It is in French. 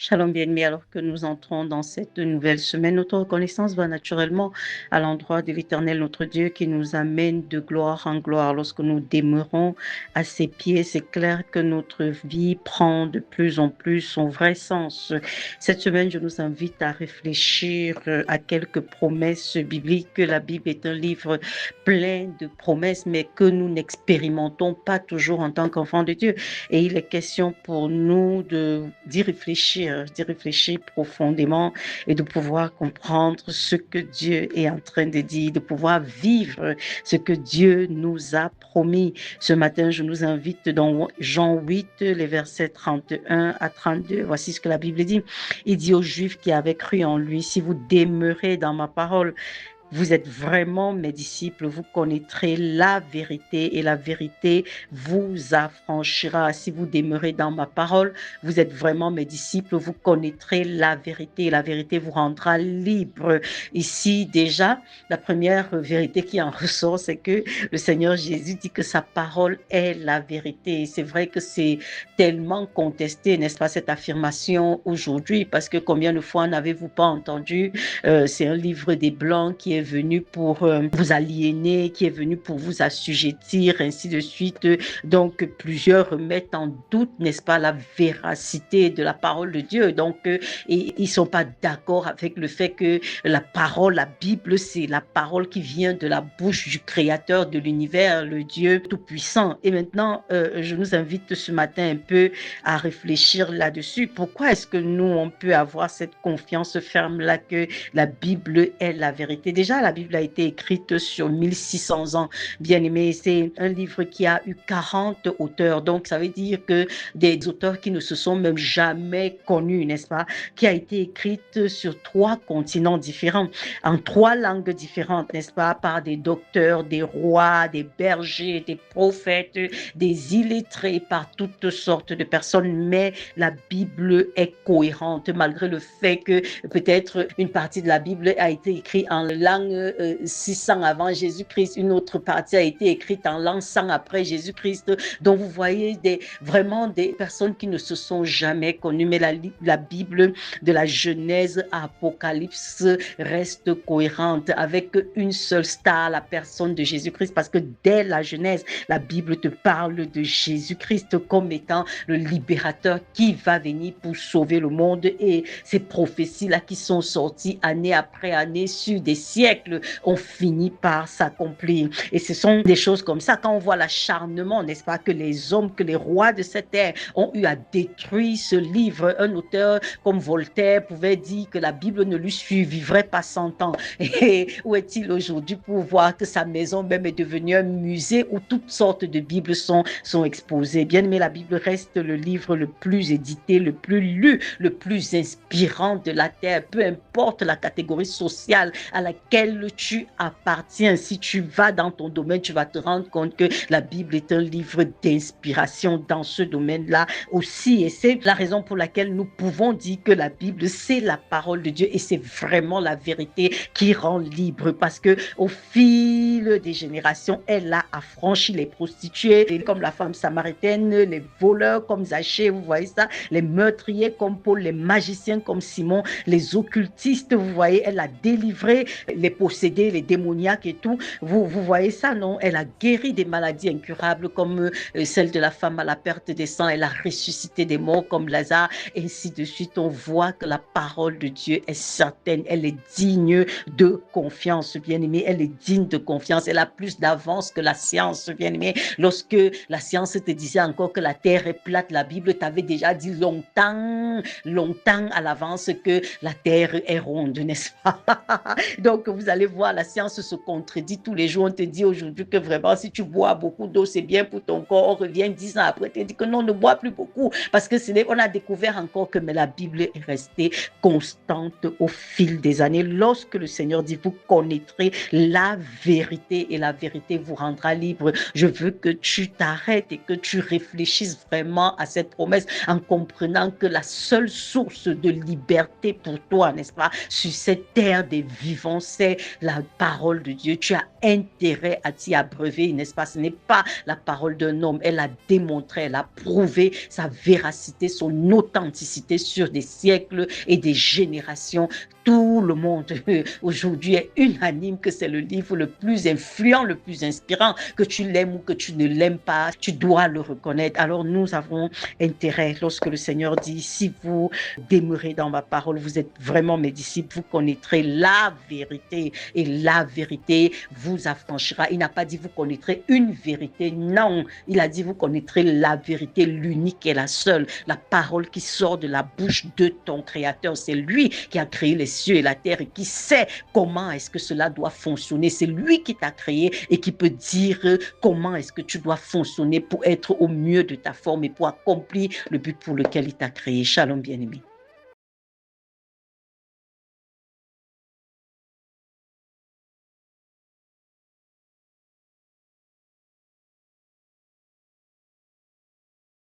Shalom bien-aimés, alors que nous entrons dans cette nouvelle semaine, notre reconnaissance va naturellement à l'endroit de l'Éternel, notre Dieu, qui nous amène de gloire en gloire. Lorsque nous demeurons à ses pieds, c'est clair que notre vie prend de plus en plus son vrai sens. Cette semaine, je nous invite à réfléchir à quelques promesses bibliques, que la Bible est un livre plein de promesses, mais que nous n'expérimentons pas toujours en tant qu'enfants de Dieu. Et il est question pour nous d'y réfléchir profondément et de pouvoir comprendre ce que Dieu est en train de dire, de pouvoir vivre ce que Dieu nous a promis. Ce matin, je nous invite dans Jean 8, les versets 31 à 32. Voici ce que la Bible dit. Il dit aux Juifs qui avaient cru en lui, si vous demeurez dans ma parole, vous êtes vraiment mes disciples, vous connaîtrez la vérité et la vérité vous affranchira. Si vous demeurez dans ma parole, vous êtes vraiment mes disciples, vous connaîtrez la vérité et la vérité vous rendra libre. Ici, déjà, la première vérité qui en ressort, c'est que le Seigneur Jésus dit que sa parole est la vérité. Et c'est vrai que c'est tellement contesté, n'est-ce pas, cette affirmation aujourd'hui, parce que combien de fois n'avez-vous pas entendu c'est un livre des Blancs qui est venu pour vous aliéner, qui est venu pour vous assujettir, ainsi de suite. Donc, plusieurs mettent en doute, n'est-ce pas, la véracité de la parole de Dieu. Donc, et ils ne sont pas d'accord avec le fait que la parole, la Bible, c'est la parole qui vient de la bouche du Créateur de l'univers, le Dieu Tout-Puissant. Et maintenant, je nous invite ce matin un peu à réfléchir là-dessus. Pourquoi est-ce que nous, on peut avoir cette confiance ferme-là que la Bible est la vérité? Déjà, la Bible a été écrite sur 1600 ans. Bien aimé, c'est un livre qui a eu 40 auteurs. Donc, ça veut dire que des auteurs qui ne se sont même jamais connus, n'est-ce pas? Qui a été écrite sur 3 continents différents, en 3 langues différentes, n'est-ce pas? Par des docteurs, des rois, des bergers, des prophètes, des illettrés, par toutes sortes de personnes. Mais la Bible est cohérente, malgré le fait que peut-être une partie de la Bible a été écrite en langue 600 avant Jésus-Christ, une autre partie a été écrite en l'an 100 après Jésus-Christ. Donc vous voyez vraiment des personnes qui ne se sont jamais connues, mais la Bible de la Genèse à Apocalypse reste cohérente avec une seule star, la personne de Jésus-Christ, parce que dès la Genèse, la Bible te parle de Jésus-Christ comme étant le libérateur qui va venir pour sauver le monde. Et ces prophéties-là qui sont sorties année après année sur des siècles ont fini par s'accomplir. Et ce sont des choses comme ça, quand on voit l'acharnement, n'est-ce pas, que les hommes, que les rois de cette terre ont eu à détruire ce livre. Un auteur comme Voltaire pouvait dire que la Bible ne lui survivrait pas 100 ans. Et où est-il aujourd'hui pour voir que sa maison même est devenue un musée où toutes sortes de Bibles sont exposées? Bien aimé, la Bible reste le livre le plus édité, le plus lu, le plus inspirant de la terre, peu importe la catégorie sociale à laquelle tu appartiens. Si tu vas dans ton domaine, tu vas te rendre compte que la Bible est un livre d'inspiration dans ce domaine-là aussi. Et c'est la raison pour laquelle nous pouvons dire que la Bible, c'est la parole de Dieu et c'est vraiment la vérité qui rend libre, parce que au fil des générations, elle a affranchi les prostituées, comme la femme samaritaine, les voleurs comme Zachée, vous voyez ça, les meurtriers comme Paul, les magiciens comme Simon, les occultistes, vous voyez, elle a délivré les possédés, les démoniaques et tout. Vous voyez ça, non? Elle a guéri des maladies incurables comme celle de la femme à la perte des sangs. Elle a ressuscité des morts comme Lazare, et ainsi de suite. On voit que la parole de Dieu est certaine. Elle est digne de confiance, bien-aimée. Elle est digne de confiance. Elle a plus d'avance que la science, bien-aimée. Lorsque la science te disait encore que la terre est plate, la Bible t'avait déjà dit longtemps à l'avance que la terre est ronde, n'est-ce pas? Donc, vous allez voir, la science se contredit tous les jours. On te dit aujourd'hui que vraiment, si tu bois beaucoup d'eau, c'est bien pour ton corps. On revient 10 ans après, on te dit que non, ne bois plus beaucoup, parce que on a découvert encore que mais la Bible est restée constante au fil des années. Lorsque le Seigneur dit, vous connaîtrez la vérité et la vérité vous rendra libre. Je veux que tu t'arrêtes et que tu réfléchisses vraiment à cette promesse en comprenant que la seule source de liberté pour toi, n'est-ce pas, sur cette terre des vivants, c'est c'est la parole de Dieu. Tu as intérêt à t'y abreuver, n'est-ce pas? Ce n'est pas la parole d'un homme. Elle a démontré, elle a prouvé sa véracité, son authenticité sur des siècles et des générations. Tout le monde aujourd'hui est unanime que c'est le livre le plus influent, le plus inspirant, que tu l'aimes ou que tu ne l'aimes pas, tu dois le reconnaître. Alors nous avons intérêt, lorsque le Seigneur dit, si vous demeurez dans ma parole, vous êtes vraiment mes disciples, vous connaîtrez la vérité et la vérité vous affranchira. Il n'a pas dit vous connaîtrez une vérité, non, il a dit vous connaîtrez la vérité, l'unique et la seule, la parole qui sort de la bouche de ton Créateur. C'est lui qui a créé les cieux et la terre et qui sait comment est-ce que cela doit fonctionner. C'est lui qui t'a créé et qui peut dire comment est-ce que tu dois fonctionner pour être au mieux de ta forme et pour accomplir le but pour lequel il t'a créé. Shalom bien-aimé.